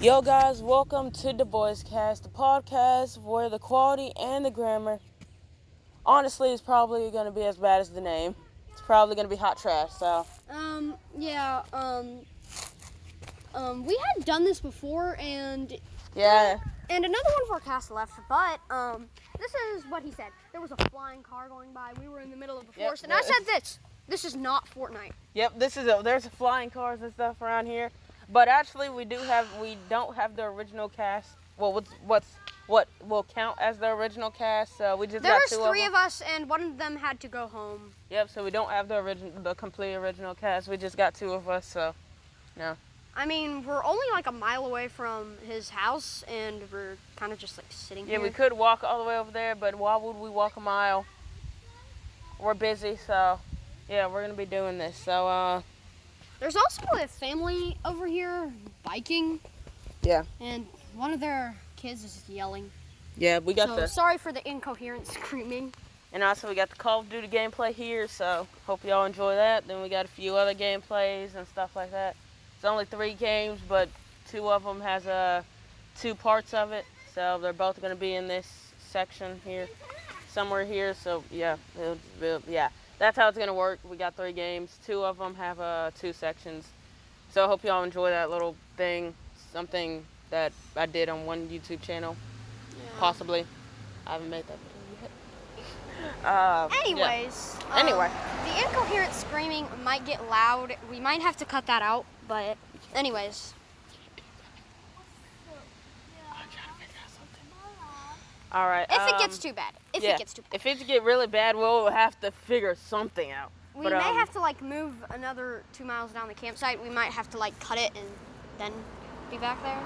Yo guys, welcome to DaBoys Cast, the podcast where the quality and the grammar, honestly, is probably going to be as bad as the name. It's probably going to be hot trash, so. We had done this before, and Yeah. And another one of our cast left, but this is what he said. There was a flying car going by. We were in the middle of the forest, and I said this is not Fortnite. Yep, there's flying cars and stuff around here, but actually we don't have the original cast. Well, what will count as the original cast? So we just got two of them. There was three of us, and one of them had to go home. Yep, so we don't have the complete original cast. We just got two of us, so no. I mean, we're only like a mile away from his house, and we're kind of just like sitting here. Yeah, we could walk all the way over there, but why would we walk a mile? We're busy, so yeah, we're gonna be doing this. So there's also a family over here biking. Yeah. And one of their kids is yelling. Yeah, we got sorry for the incoherent screaming. And also we got the Call of Duty gameplay here, so hope y'all enjoy that. Then we got a few other gameplays and stuff like that. It's only 3 games, but 2 of them has 2 parts of it, so they're both going to be in this section here, somewhere here. So yeah, that's how it's going to work. We got 3 games. 2 of them have 2 sections. So I hope y'all enjoy that little thing, something that I did on one YouTube channel, possibly. I haven't made that video yet. Anyways. Anyway. The incoherent screaming might get loud. We might have to cut that out, but anyways. All right. If it gets too bad. If it get really bad, we'll have to figure something out. We may have to like move another 2 miles down the campsite. We might have to like cut it and then be back there.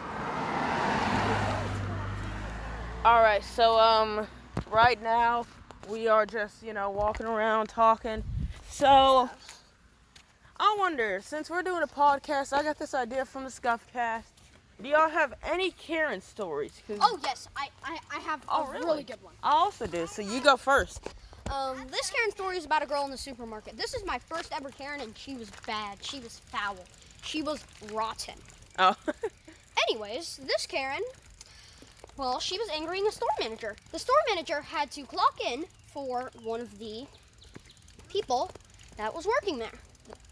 All right. So right now we are just walking around talking. So I wonder, since we're doing a podcast, I got this idea from the Scuffcast. Do y'all have any Karen stories? Oh yes, I have a really good one. I also do. So you go first. This Karen story is about a girl in the supermarket. This is my first ever Karen, and she was bad. She was foul. She was rotten. Oh. Anyways, this Karen, well, she was angering the store manager. The store manager had to clock in for one of the people that was working there.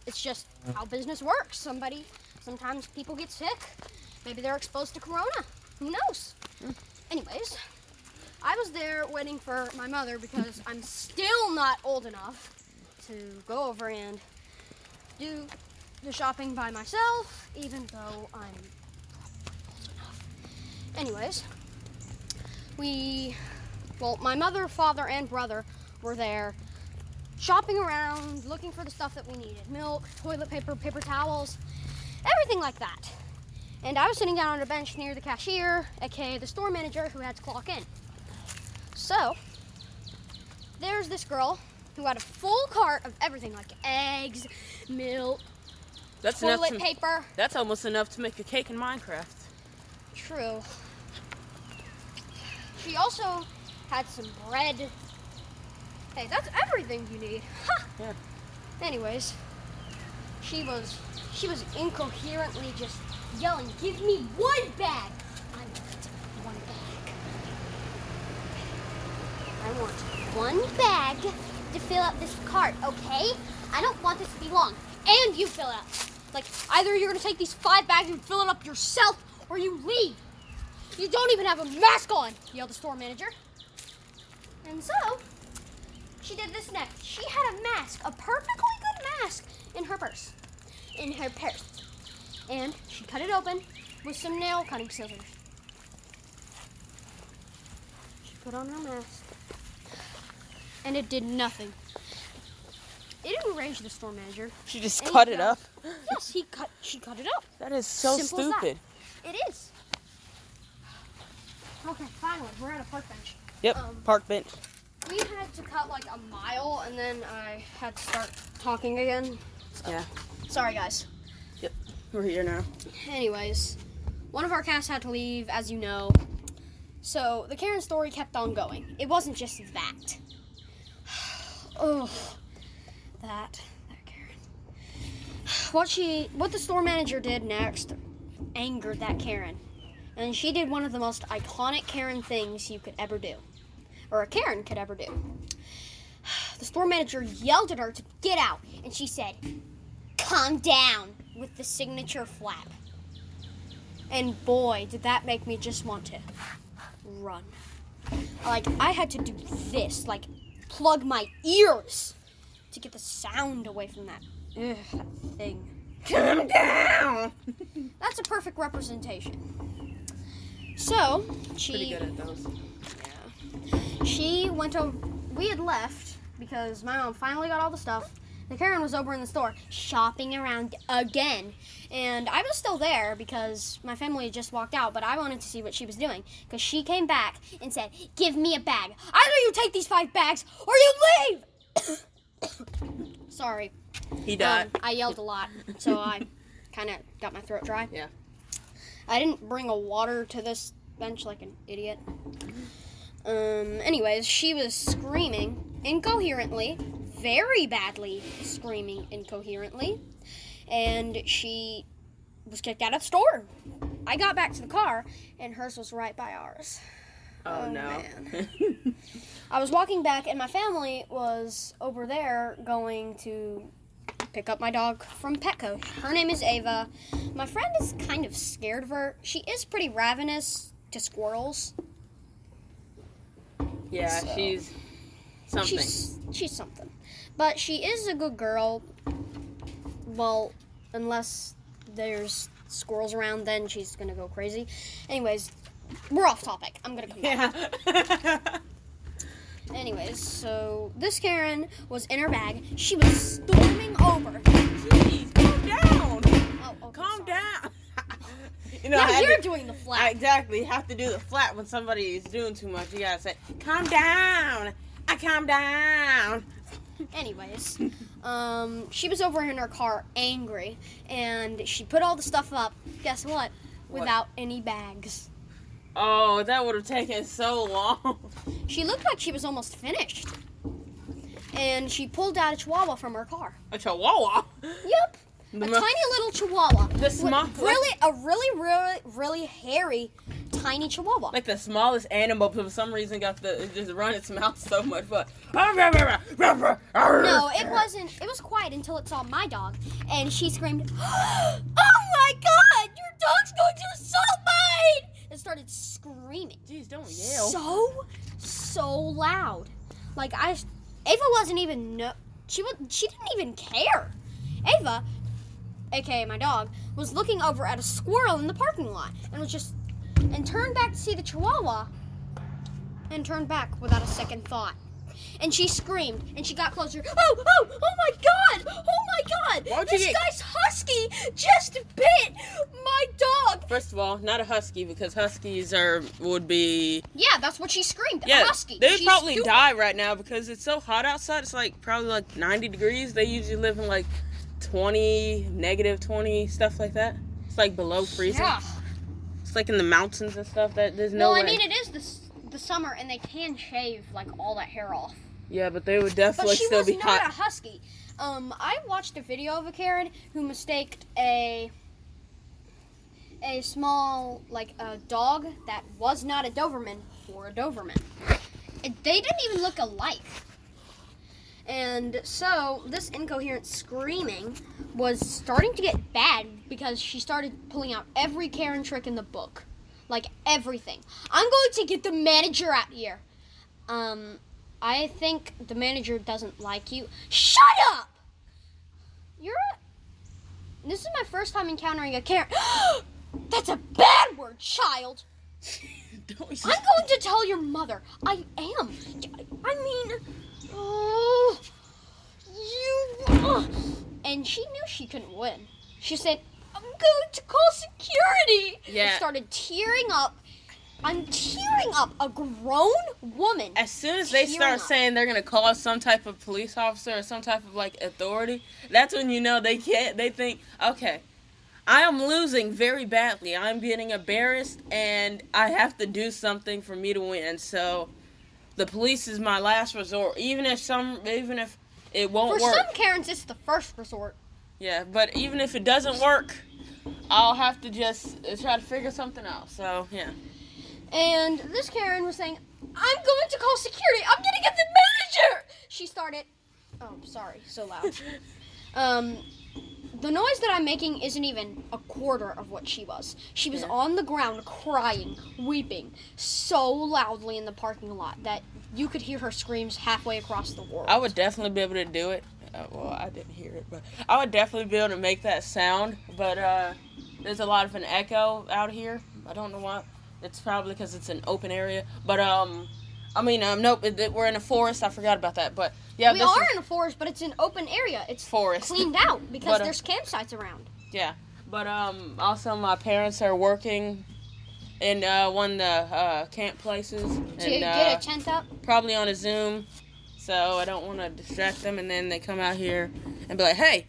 It's just how business works. Sometimes people get sick. Maybe they're exposed to corona. Who knows? Anyways, I was there waiting for my mother because I'm still not old enough to go over and do the shopping by myself, even though I'm old enough. Anyways, my mother, father, and brother were there shopping around, looking for the stuff that we needed. Milk, toilet paper, paper towels, everything like that. And I was sitting down on a bench near the cashier, aka the store manager, who had to clock in. So, there's this girl who had a full cart of everything, like eggs, milk, toilet paper. That's almost enough to make a cake in Minecraft. True. She also had some bread. Hey, that's everything you need. Ha! Yeah. Anyways, she was incoherently just yelling, "Give me one bag! I want one bag. I want one bag to fill up this cart, okay? I don't want this to be long. And you fill it up. Like, either you're gonna take these 5 bags and fill it up yourself, or you leave. You don't even have a mask on," yelled the store manager. And so, she did this next. She had a mask, a perfectly good mask, in her purse. And she cut it open with some nail cutting scissors. She put on her mask. And it did nothing. It didn't enrage the store manager. She just cut it up? Yes, she cut it up. That is so Simple stupid. It is. Okay, finally, we're at a park bench. Yep, park bench. We had to cut like a mile, and then I had to start talking again. So. Yeah. Sorry, guys. Yep, we're here now. Anyways, one of our casts had to leave, as you know. So the Karen story kept on going. It wasn't just that. Oh, that Karen. What the store manager did next angered that Karen. And she did one of the most iconic Karen things you could ever do. Or a Karen could ever do. The store manager yelled at her to get out, and she said, "Calm down," with the signature flap. And boy, did that make me just want to run. Like, I had to do this, like, plug my ears to get the sound away from that thing. Calm down! That's a perfect representation. So, Pretty good at those. Yeah. She went over. We had left because my mom finally got all the stuff. The Karen was over in the store shopping around again. And I was still there because my family had just walked out, but I wanted to see what she was doing. Because she came back and said, "Give me a bag. Either you take these 5 bags or you leave!" Sorry. He died. I yelled a lot, so I kind of got my throat dry. Yeah. I didn't bring a water to this bench like an idiot. Anyways, she was screaming incoherently, very badly screaming incoherently, and she was kicked out of the store. I got back to the car, and hers was right by ours. Oh no. Man. I was walking back, and my family was over there going to pick up my dog from Petco. Her name is Ava. My friend is kind of scared of her. She is pretty ravenous to squirrels. Yeah, So, she's something. She's something. But she is a good girl. Well, unless there's squirrels around, then she's going to go crazy. Anyways, we're off topic. I'm going to come back. Yeah. Anyways, so this Karen was in her bag. She was storming over. Jeez, calm down. Oh, okay, Calm sorry. down. You know, Yeah, you're doing the flat. Exactly. You have to do the flat when somebody is doing too much. You gotta say, "Calm down. I calm down." Anyways, she was over in her car angry, and she put all the stuff up. Guess what? Without any bags. Oh, that would have taken so long. She looked like she was almost finished. And she pulled out a chihuahua from her car. A chihuahua. Yep. A tiny little chihuahua. The small, really hairy, tiny chihuahua. like the smallest animal, but for some reason got the it just run its mouth so much. But No, it wasn't. It was quiet until it saw my dog, and she screamed, "Oh my God! Your dog's going to assault mine!" And started screaming. Jeez, don't yell. So loud. Like Ava wasn't even she didn't even care. Ava, aka my dog, was looking over at a squirrel in the parking lot and turned back to see the chihuahua and turned back without a second thought. And she screamed and she got closer. Oh my God! Oh my God! This guy's husky just bit my dog. First of all, not a husky because huskies would be. Yeah, that's what she screamed. Yeah, a husky. they would She's probably stupid. die right now because it's so hot outside. It's like probably like 90 degrees. They usually live in like negative 20, stuff like that. It's like below freezing. Yeah. It's like in the mountains and stuff. That there's no way. Well, I mean, it is the summer, and they can shave like all that hair off. Yeah, but they would But definitely she still was be not hot. a husky. I watched a video of a Karen who mistaked a small, like, a dog that was not a Doberman for a Doberman. They didn't even look alike. And so this incoherent screaming was starting to get bad because she started pulling out every Karen trick in the book. Like, everything. I'm going to get the manager out here. I think the manager doesn't like you. Shut up! This is my first time encountering a Karen. That's a bad word, child. I'm going to tell your mother. I am. I mean, and she knew she couldn't win. She said, "I'm going to call security." Yeah. And started tearing up. I'm tearing up. A grown woman. As soon as they start saying they're gonna call some type of police officer or some type of like authority, that's when you know they can't. They think, okay, I am losing very badly. I'm getting embarrassed, and I have to do something for me to win. So, the police is my last resort. Even if it won't work. For some Karens, it's the first resort. Yeah, but even if it doesn't work, I'll have to just try to figure something out. So, yeah. And this Karen was saying, I'm going to call security. I'm going to get the manager. She started, oh, sorry, so loud. The noise that I'm making isn't even a quarter of what she was. She was on the ground crying, weeping so loudly in the parking lot that you could hear her screams halfway across the world. I would definitely be able to do it. Well, I didn't hear it, but I would definitely be able to make that sound. But there's a lot of an echo out here. I don't know why. It's probably because it's an open area. But nope. We're in a forest. I forgot about that. But yeah, we are in a forest, but it's an open area. It's forest cleaned out because there's campsites around. Yeah, but also my parents are working in one of the camp places. To get a tent up. Probably on a Zoom. So I don't want to distract them, and then they come out here and be like, hey,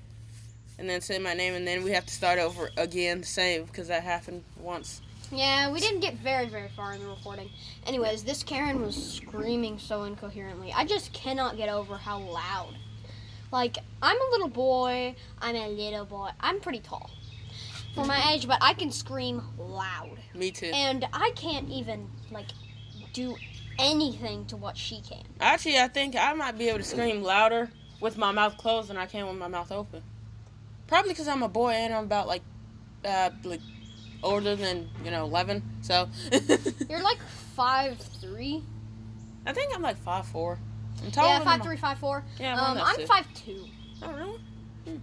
and then say my name, and then we have to start over again, save, because that happened once. Yeah, we didn't get very, very far in the recording. Anyways, this Karen was screaming so incoherently. I just cannot get over how loud. Like, I'm a little boy. I'm pretty tall for my age, but I can scream loud. Me too. And I can't even, do anything to what she can. Actually, I think I might be able to scream louder with my mouth closed than I can with my mouth open. Probably because I'm a boy and I'm about older than 11. So you're 5'3". I think I'm 5'4". I'm taller. Yeah, 5'3", 5'4". Yeah, I'm 5'2". Oh really?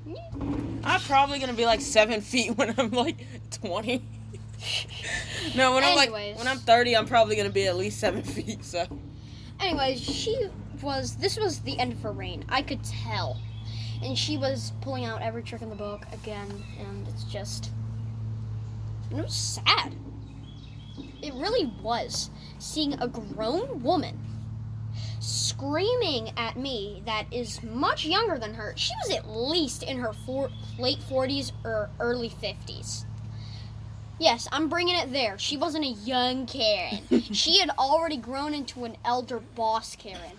Yeah. I'm probably gonna be 7 feet when I'm 20. No, when I'm 30, I'm probably gonna be at least 7 feet. So. Anyways, this was the end of her reign. I could tell, and she was pulling out every trick in the book again, and it was sad. It really was, seeing a grown woman screaming at me that is much younger than her. She was at least in her late 40s or early 50s. Yes, I'm bringing it there. She wasn't a young Karen. She had already grown into an elder boss Karen.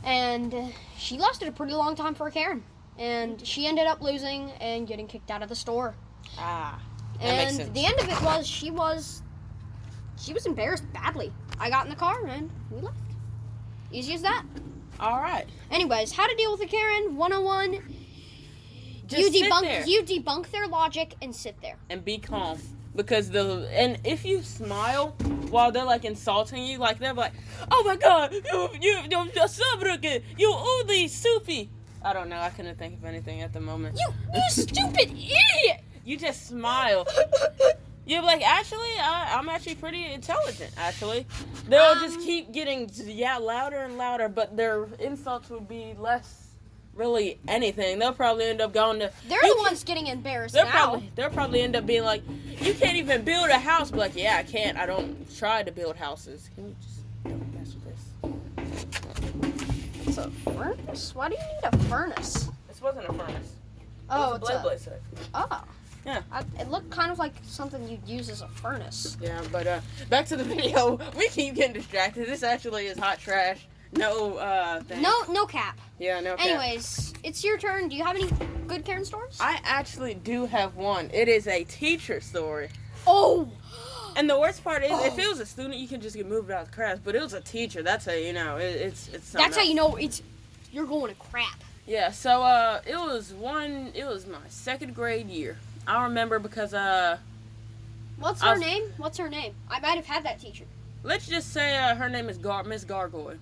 And she lasted a pretty long time for a Karen. And she ended up losing and getting kicked out of the store. That makes sense. And the end of it was she was embarrassed badly. I got in the car and we left. Easy as that. All right. Anyways, how to deal with a Karen 101. Just You debunk their logic and sit there. And be calm. Because if you smile while they're insulting you, they're like, oh my god, you ugly soupy. I don't know, I couldn't think of anything at the moment. You stupid idiot! You just smile. You're actually, I'm actually pretty intelligent, actually. They'll just keep getting, louder and louder, but their insults would be less really anything. They'll probably end up going to... They're the ones getting embarrassed now. They'll probably end up being like, you can't even build a house. But yeah, I can't. I don't try to build houses. Can you just don't mess with this? It's a furnace? Why do you need a furnace? This wasn't a furnace. Oh, it's a blade set. Oh. Yeah. It looked kind of like something you'd use as a furnace. Yeah, but back to the video. We keep getting distracted. This actually is hot trash. No thing. No cap. Yeah, no cap. Anyways, it's your turn. Do you have any good Karen stories? I actually do have one. It is a teacher story. Oh! And the worst part is, if it was a student, you can just get moved out of the class. But it was a teacher. That's how you know it's something That's how else. you know you're going to crap. Yeah. So it was my second grade year. I remember because What's her name? I might have had that teacher. Let's just say her name is Miss Gargoyle.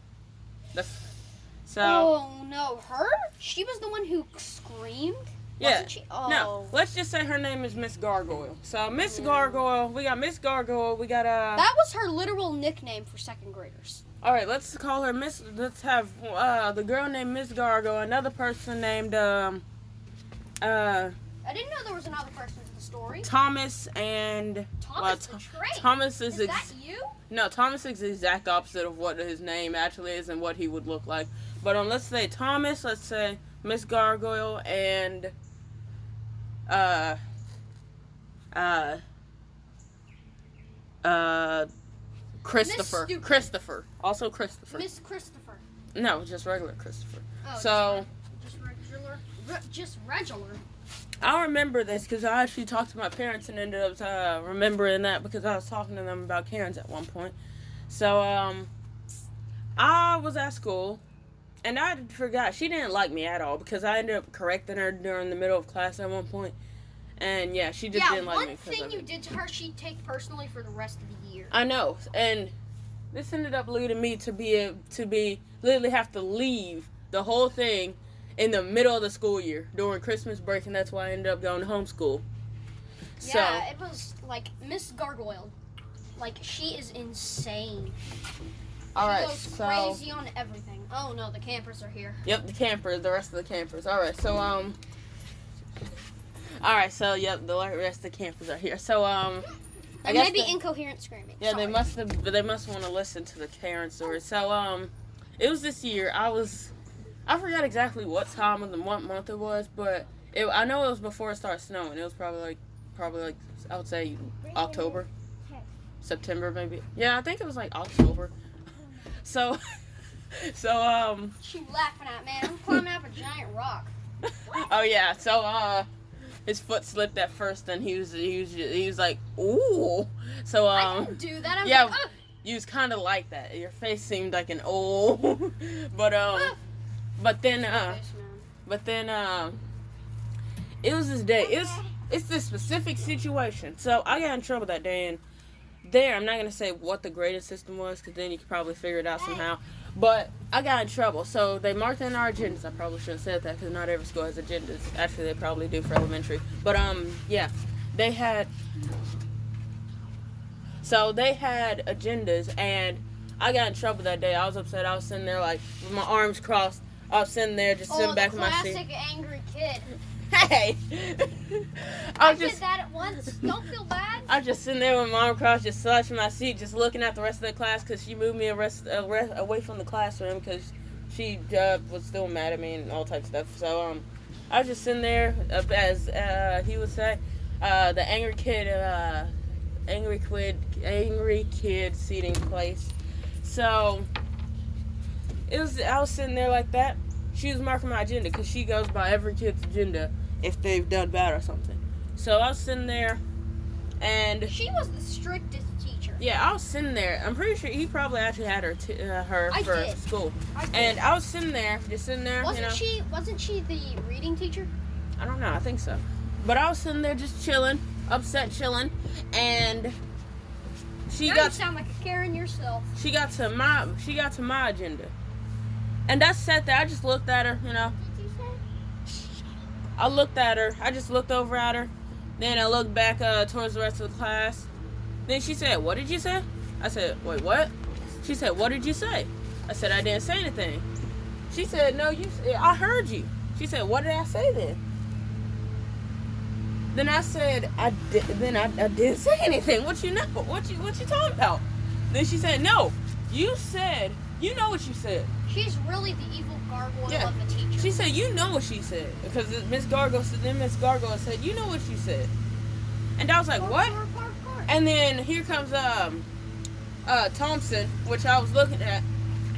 Oh no, her? She was the one who screamed? Yeah. Wasn't she? Oh. No, let's just say her name is Miss Gargoyle. So Miss Gargoyle, we got Miss Gargoyle, we got That was her literal nickname for second graders. All right, let's call her Miss. Let's have the girl named Miss Gargoyle, another person named I didn't know there was another person to the story. Thomas and Thomas the Train. Thomas is that you? No, Thomas is the exact opposite of what his name actually is and what he would look like. But let's say Thomas, let's say Miss Gargoyle, and Christopher. Also Christopher. Miss Christopher. No, just regular Christopher. Oh, so just regular. I remember this because I actually talked to my parents and ended up remembering that because I was talking to them about Karens at one point. So, I was at school, and I forgot. She didn't like me at all because I ended up correcting her during the middle of class at one point. And, yeah, she just didn't like me. One thing you did to her, she'd take personally for the rest of the year. I know. And this ended up leading me to literally have to leave the whole thing in the middle of the school year during Christmas break, and that's why I ended up going to homeschool. Yeah, it was like Miss Gargoyle. Like, she is insane. Alright, she goes crazy on everything. Oh no, the campers are here. Yep, the rest of the campers. Alright, so yep, the rest of the campers are here. So I guess maybe incoherent screaming. Yeah, Sorry. they must want to listen to the Karen story. So it was this year. I forgot exactly what time of what month it was, but I know it was before it started snowing. It was probably like I would say October, September maybe. Yeah, I think it was like October. So She laughing at me. I'm climbing up a giant rock. Oh yeah, so his foot slipped at first, and he was like, ooh. So I didn't do that. Yeah, like, you was kind of like that. Your face seemed like an oh, but then it was this day. It's this specific situation. So I got in trouble that day, and I'm not gonna say what the grading system was, because then you could probably figure it out somehow. But I got in trouble. So they marked in our agendas. I probably shouldn't have said that because not every school has agendas. Actually, they probably do for elementary. But yeah, they had agendas, and I got in trouble that day. I was upset. I was sitting there like with my arms crossed. I was sitting there just sitting back in my seat. Classic angry kid. Hey! I did that at once. Don't feel bad. I was just sitting there with my arm crossed, just slouching my seat, just looking at the rest of the class because she moved me away from the classroom because she was still mad at me and all types of stuff. So I was just sitting there, as he would say, the angry kid seating place. So I was sitting there like that. She was marking my agenda because she goes by every kid's agenda if they've done bad or something. So I was sitting there, and she was the strictest teacher. Yeah, I was sitting there. I'm pretty sure he probably actually had her for school. And I was sitting there, just sitting there. Wasn't she the reading teacher? I don't know. I think so. But I was sitting there just chilling, chilling, and you sound like a Karen yourself. She got to my agenda. And I sat there. I just looked at her, What did you say? I looked at her. I just looked over at her. Then I looked back towards the rest of the class. Then she said, "What did you say?" I said, "Wait, what?" She said, "What did you say?" I said, "I didn't say anything." She said, "No, I heard you." She said, "What did I say then?" Then I said, I didn't say anything. What you know? What you talking about? Then she said, "No, you said, you know what you said." She's really the evil gargoyle of the teacher. She said, "You know what she said," because Miss Gargoyle said, "You know what she said," and I was like, "What?" And then here comes Thompson, which I was looking at,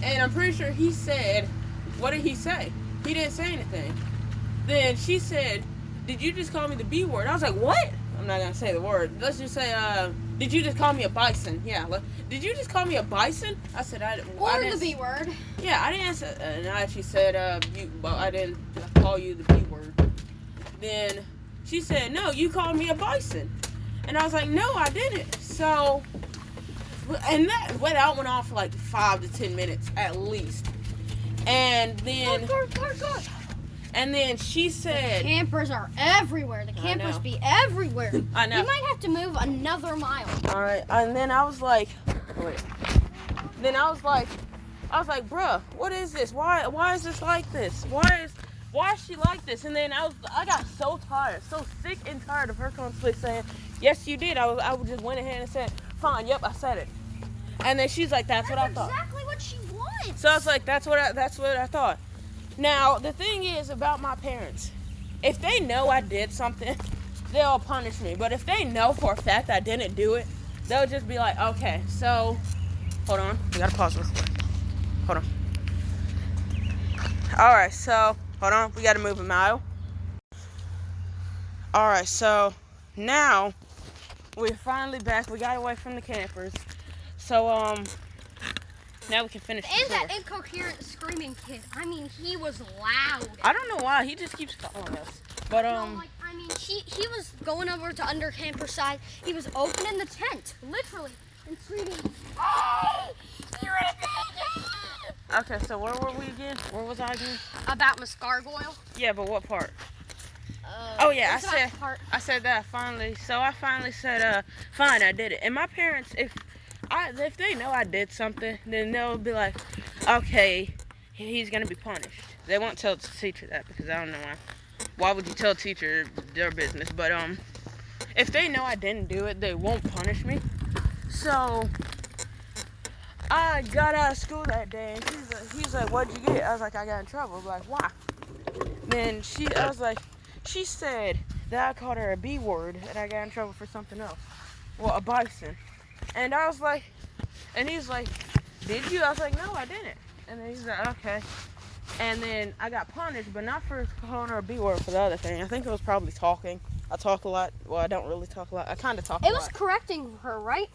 and I'm pretty sure he said, what did he say? He didn't say anything. Then she said, "Did you just call me the B word?" I was like, "What?" I'm not gonna say the word. Let's just say, "Did you just call me a bison?" Yeah. "Did you just call me a bison?" I said, I didn't. The B word. Yeah, I didn't say. And I actually said, I didn't call you the B word. Then she said, "No, you called me a bison," and I was like, "No, I didn't." So, and that went on for like 5 to 10 minutes at least, and then. And then she said... The campers are everywhere. The campers be everywhere. I know. We might have to move another mile. All right. And then I was like... Wait. Then I was like, "Bruh, what is this? Why is this like this? Why is she like this?" And then I got so tired, so sick and tired of her constantly saying, "Yes, you did." I just went ahead and said, "Fine, yep, I said it." And then she's like, "That's what I thought." Exactly what she wants. So I was like, that's what I thought. Now, the thing is about my parents, if they know I did something, they'll punish me. But if they know for a fact I didn't do it, they'll just be like, "Okay, so, hold on. We gotta pause real quick. Hold on. Alright, so, hold on. We gotta move a mile. Alright, so now we're finally back. We got away from the campers. So, now we can finish the And tour. that incoherent screaming kid. I mean, he was loud. I don't know why. He just keeps calling us. But, He was going over to under camper's side. He was opening the tent, literally, and screaming, "Hey, you're a bigot!" okay, so where were we again? Where was I again? About Miss Gargoyle. Yeah, but what part? Oh yeah, I said that I finally said, fine, I did it. And my parents, if they know I did something, then they'll be like, okay, he's gonna be punished. They won't tell the teacher that because I don't know why. Why would you tell a teacher their business? But if they know I didn't do it, they won't punish me. So I got out of school that day, and he's like, what'd you get? I was like, I got in trouble. I was like, why? Then she said that I called her a B word and I got in trouble for something else. Well, a bison. And I was like, and he's like, did you? I was like, no, I didn't. And then he's like, okay. And then I got punished, but not for calling her a B word for the other thing. I think it was probably talking. I talk a lot. Well, I don't really talk a lot. I kind of talk a lot. It was correcting her, right?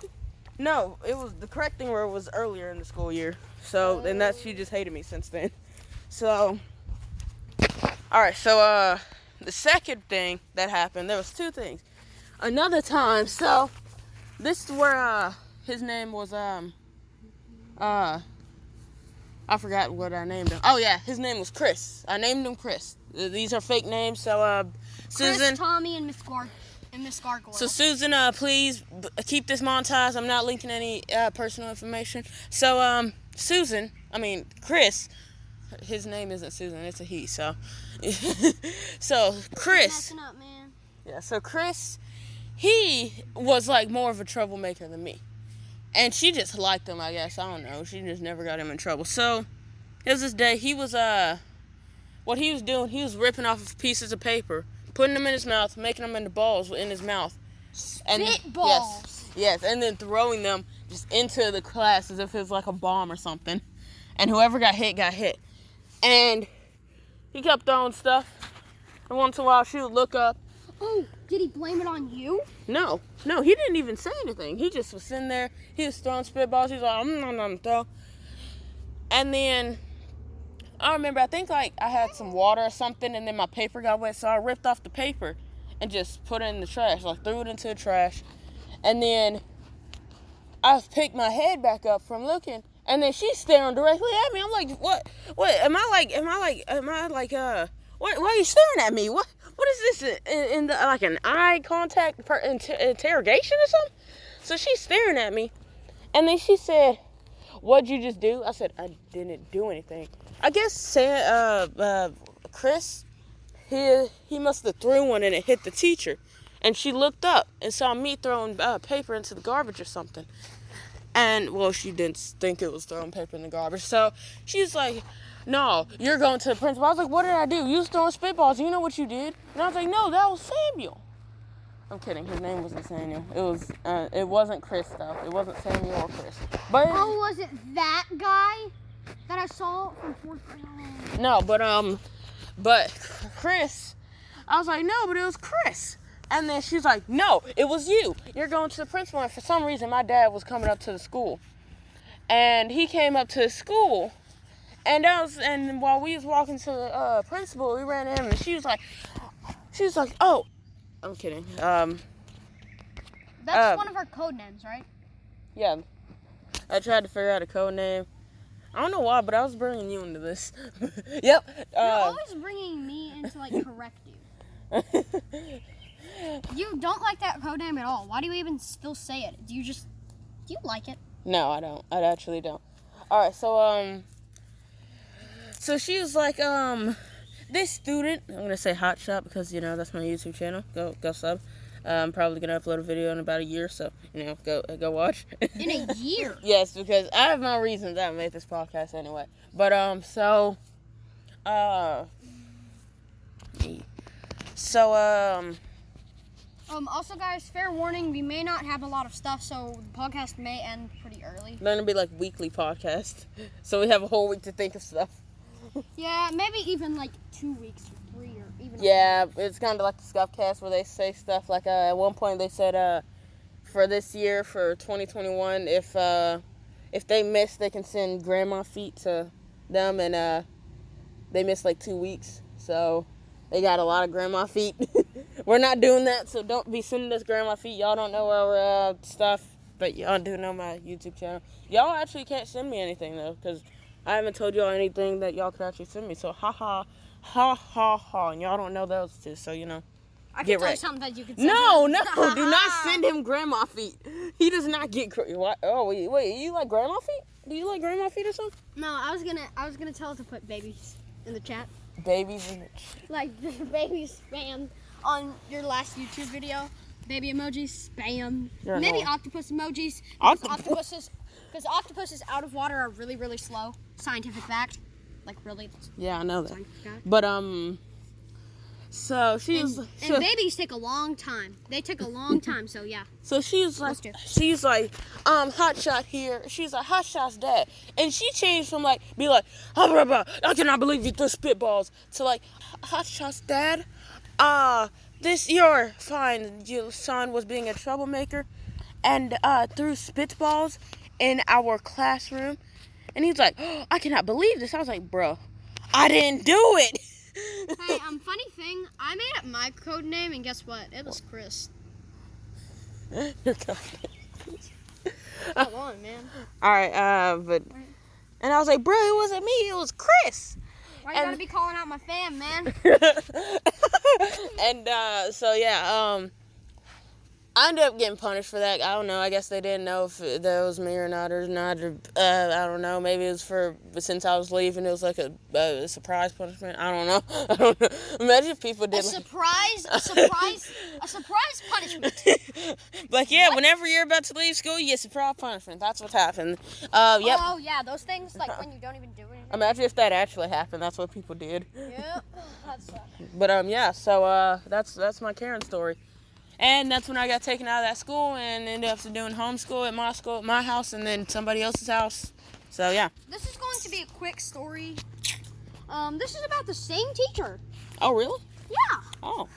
No, it was the correcting word was earlier in the school year. So, and that she just hated me since then. So, all right. So, the second thing that happened, there was two things. Another time, so this is where his name was I forgot what I named him. Oh yeah, his name was Chris. I named him Chris. These are fake names. So Susan, Chris, Tommy, and Miss Gargoyle. So Susan, please keep this montage. I'm not linking any personal information. So Chris, his name isn't Susan, it's a he. So so Chris. Messing up, man. Yeah. So Chris, he was like more of a troublemaker than me. And she just liked him, I guess. I don't know. She just never got him in trouble. So, it was this day. He was, what he was doing, he was ripping off pieces of paper, putting them in his mouth, making them into balls in his mouth. Spitballs. Yes, and then throwing them just into the class as if it was like a bomb or something. And whoever got hit, got hit. And he kept throwing stuff. And once in a while, she would look up. Oh, did he blame it on you? No, he didn't even say anything. He just was sitting there. He was throwing spitballs. He was like, I'm throw. And then I remember, I think like I had some water or something, and then my paper got wet, so I ripped off the paper and just put it in the trash, like threw it into the trash. And then I picked my head back up from looking, and then she's staring directly at me. I'm like, what? Why are you staring at me? What is this, in the, like an eye contact interrogation or something? So she's staring at me, and then she said, what'd you just do? I said, I didn't do anything. I guess Chris, he must have threw one and it hit the teacher, and she looked up and saw me throwing paper into the garbage or something. And, well, she didn't think it was throwing paper in the garbage, so she's like, no, you're going to the principal. I was like, what did I do? You was throwing spitballs. You know what you did? And I was like, no, that was Samuel. I'm kidding. His name wasn't Samuel. It wasn't Chris, though. It wasn't Samuel or Chris. But was it that guy that I saw from 4th grade? No, but Chris, I was like, no, but it was Chris. And then she's like, no, it was you. You're going to the principal. And for some reason, my dad was coming up to the school. And he came up to the school. And while we was walking to the principal, we ran in, and she was like, oh, I'm kidding. That's one of our code names, right? Yeah. I tried to figure out a code name. I don't know why, but I was bringing you into this. Yep. You're always bringing me in to, like, correct you. You don't like that code name at all. Why do you even still say it? Do you like it? No, I don't. I actually don't. All right, so she was like, this student, I'm going to say Hot Shot because, that's my YouTube channel. Go sub. I'm probably going to upload a video in about a year, so, go watch. In a year? Yes, because I have my reasons I made this podcast anyway. But, also, guys, fair warning, we may not have a lot of stuff, so the podcast may end pretty early. They're going to be like weekly podcasts, so we have a whole week to think of stuff. Yeah, maybe even like 2 weeks 3 or even. Yeah, it's kind of like the Scuffcast where they say stuff like at one point they said for this year, for 2021, if they miss, they can send grandma feet to them, and they missed like 2 weeks, so they got a lot of grandma feet. We're not doing that, so don't be sending us grandma feet. Y'all don't know our stuff, but y'all do know my YouTube channel. Y'all actually can't send me anything though, because I haven't told y'all anything that y'all could actually send me. So ha ha ha, and y'all don't know those two, so you know. I can tell you something that you can send No, him. do not send him grandma feet. He does not get. Oh wait, you like grandma feet? Do you like grandma feet or something? No, I was gonna tell her to put babies in the chat. Babies in the chat. Like the babies spam on your last YouTube video. Baby emojis spam. You're Maybe annoying. octopus emojis. Because octopuses out of water are really, really slow. Scientific fact. Like really. Yeah, I know that. Scientific fact. But so she's and babies take a long time. They take a long time. So yeah. So she's like, hot shot here. She's like, hot shot's dad, and she changed from like, be like, oh, blah, blah, I cannot believe you threw spitballs, to like, hot shot's dad. You're fine. Your son was being a troublemaker, and threw spitballs in our classroom, and he's like, oh, I cannot believe this. I was like, bro, I didn't do it. Hey, funny thing, I made up my code name, and guess what? It was Chris. Come on, man. Alright, and I was like, bro, it wasn't me, it was Chris. Why you gotta be calling out my fam, man? And, so yeah, I ended up getting punished for that. I don't know. I guess they didn't know if that was me or not. I don't know. Maybe it was since I was leaving, it was like a surprise punishment. I don't know. Imagine if people did a surprise punishment. Like, yeah, what? Whenever you're about to leave school, you get surprise punishment. That's what happened. Yep. Oh, yeah, those things, like when you don't even do anything. Imagine if that actually happened. That's what people did. Yep. That sucks. But, yeah, so, that's my Karen story. And that's when I got taken out of that school and ended up doing homeschool at my house, and then somebody else's house. So, yeah. This is going to be a quick story. This is about the same teacher. Oh, really? Yeah. Oh.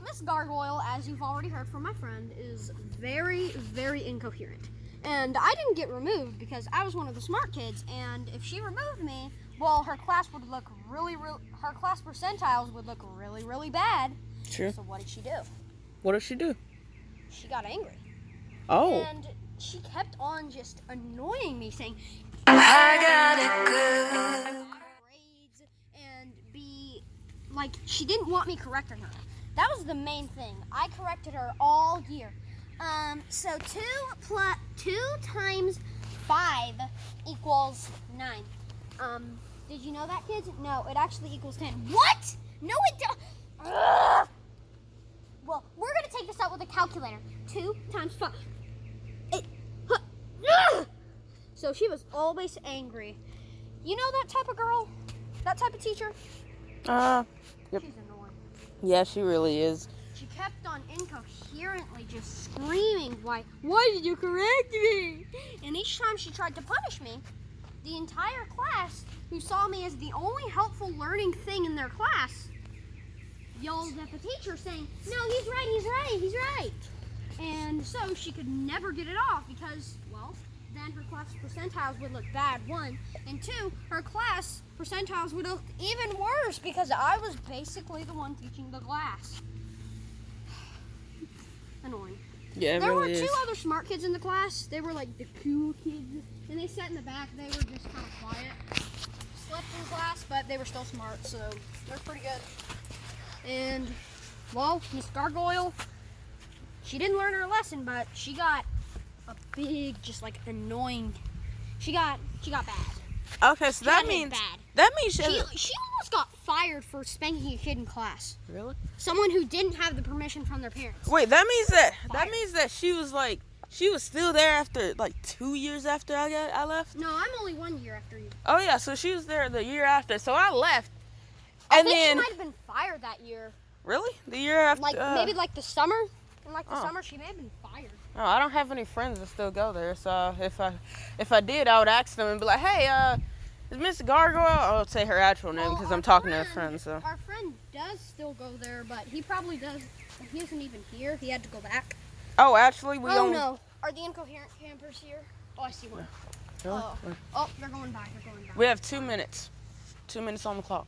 Miss Gargoyle, as you've already heard from my friend, is very, very incoherent. And I didn't get removed because I was one of the smart kids, and if she removed me, well, her class would look her class percentiles would look really, really bad. True. So what did she do? What did she do? She got angry. Oh. And she kept on just annoying me, saying, I got it good. Grades and be like, she didn't want me correcting her. That was the main thing. I corrected her all year. So 2 times 5 equals 9. Did you know that, kids? No, it actually equals 10. What? No, it don't. Well, we're going to take this out with a calculator. 2 times 5. So she was always angry. You know that type of girl? That type of teacher? Yep. She's annoying. Yeah, she really is. She kept on incoherently just screaming, why did you correct me? And each time she tried to punish me, the entire class, who saw me as the only helpful learning thing in their class, yelled at the teacher saying, no, he's right. And so she could never get it off because, well, then her class percentiles would look bad, 1. And 2, her class percentiles would look even worse because I was basically the one teaching the class. Annoying. Yeah, it There really were 2 is. other smart kids in the class. They were like the cool kids. And they sat in the back. They were just kind of quiet. Slept in class, but they were still smart, so they're pretty good. And, well, Miss Gargoyle, she didn't learn her lesson, but she got a big, just like annoying. She got bad. Okay, so that means she She almost got fired for spanking a kid in class. really. Someone who didn't have the permission from their parents. Wait, that means that she was still there after like 2 years after I left. No, I'm only 1 year after you. Oh yeah, so she was there the year after. So I left, I and think then she might have been fired that year. really the year after. Like maybe like the summer. In like the Oh. summer, she may have been fired. Oh, I don't have any friends that still go there. So if I did, I would ask them and be like, hey, Is Miss Gargoyle? I'll say her actual name because I'm talking to a friend. So our friend does still go there, but he probably does. He isn't even here. He had to go back. Oh, actually, we don't. Oh no! Are the incoherent campers here? Oh, I see one. Really? Oh, they're going back. They're going back. We have 2 minutes. 2 minutes on the clock.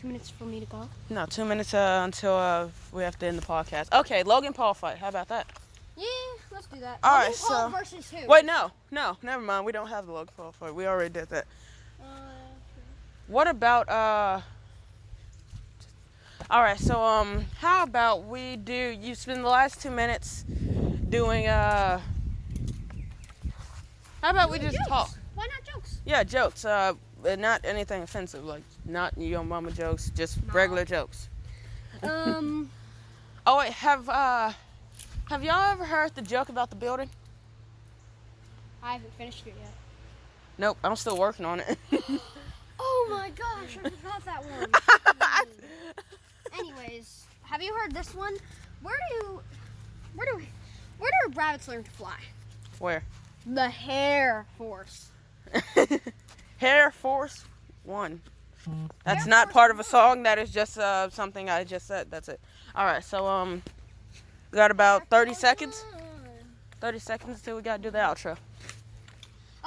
2 minutes for me to go. No, 2 minutes until we have to end the podcast. Okay, Logan Paul fight. How about that? Yeah, let's do that. All Logan right, Paul so versus who? wait, no, never mind. We don't have the Logan Paul fight. We already did that. What about All right, so how about we do? You spend the last 2 minutes doing How about we just jokes. talk? Why not jokes? Yeah, jokes. Not anything offensive, like not your mama jokes, just regular jokes. Oh wait, have y'all ever heard the joke about the building? I haven't finished it yet. Nope, I'm still working on it. Oh my gosh, I forgot that one. Anyways, have you heard this one? Where do rabbits learn to fly? Where? The Hair Force. Hair Force 1. That's Hair not Force part of a 1. song. That is just something I just said. That's it. All right. So we got about 30 seconds. 30 seconds till we gotta do the outro.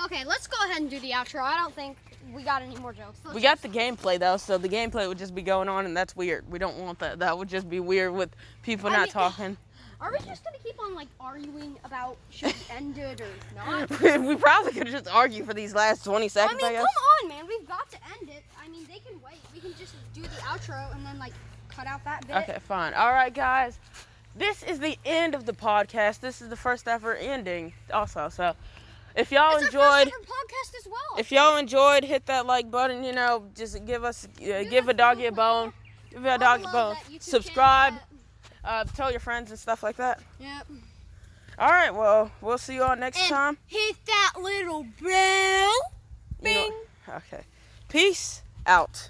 Okay, let's go ahead and do the outro. I don't think we got any more jokes. We got the gameplay though, so the gameplay would just be going on, and that's weird. We don't want that. That would just be weird with people not talking. Are we just gonna keep on like arguing about should we end it or not? We probably could just argue for these last 20 seconds. I guess. Come on, man. We've got to end it. I mean, they can wait. We can just do the outro and then like cut out that bit. Okay, fine. All right, guys. This is the end of the podcast. This is the first ever ending, also. So, if y'all It's enjoyed, our first ever podcast as well. if y'all enjoyed, hit that like button. You know, just give us, give a doggy a bone. Give a doggy a bone. Subscribe. Tell your friends and stuff like that. Yep. All right. Well, we'll see you all next time. Hit that little bell. You know- okay. Peace out.